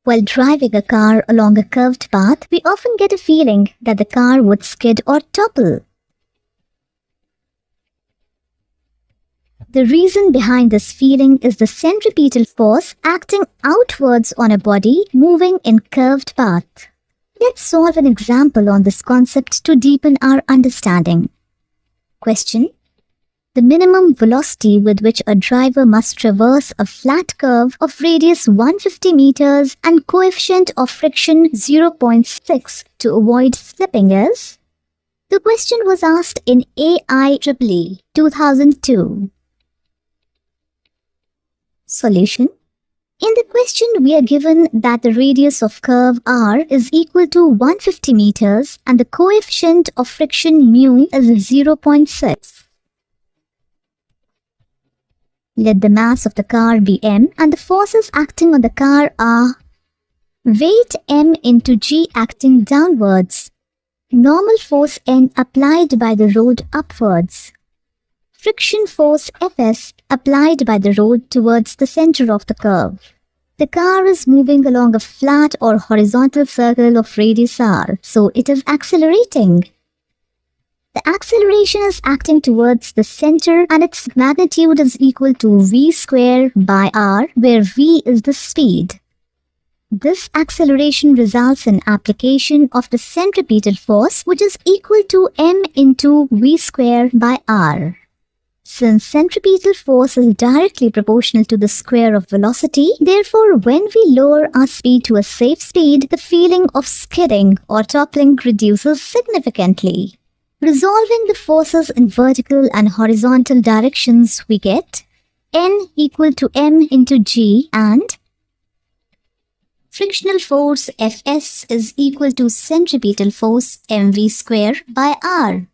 While driving a car along a curved path, we often get a feeling that the car would skid or topple. The reason behind this feeling is the centripetal force acting outwards on a body moving in curved path. Let's solve an example on this concept to deepen our understanding. Question: the minimum velocity with which a driver must traverse a flat curve of radius 150 meters and coefficient of friction 0.6 to avoid slipping is? The question was asked in AIEEE 2002. Solution: in the question, we are given that the radius of curve r is equal to 150 meters and the coefficient of friction mu is 0.6. Let the mass of the car be m and the forces acting on the car are weight m into g acting downwards, normal force n applied by the road upwards, friction force Fs applied by the road towards the center of the curve. The car is moving along a flat or horizontal circle of radius r, so it is accelerating. The acceleration is acting towards the center and its magnitude is equal to v square by r, where v is the speed. This acceleration results in application of the centripetal force, which is equal to m into v square by r. Since centripetal force is directly proportional to the square of velocity, therefore when we lower our speed to a safe speed, the feeling of skidding or toppling reduces significantly. Resolving the forces in vertical and horizontal directions, we get N equal to m into g and frictional force Fs is equal to centripetal force mv square by r.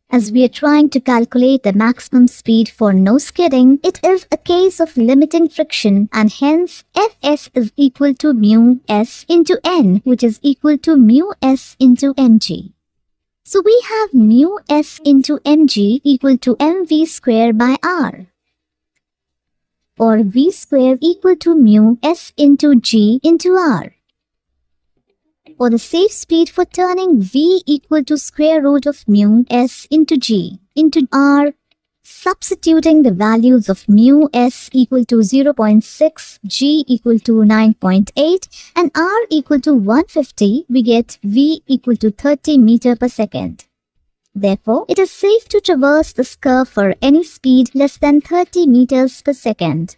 As we are trying to calculate the maximum speed for no skidding, it is a case of limiting friction and hence Fs is equal to mu s into n, which is equal to mu s into mg. So we have mu s into mg equal to mv square by r, or v square equal to mu s into g into r. For the safe speed for turning, v equal to square root of mu s into g into r, substituting the values of mu s equal to 0.6, g equal to 9.8 and r equal to 150, we get v equal to 30 meter per second. Therefore, it is safe to traverse this curve for any speed less than 30 meters per second.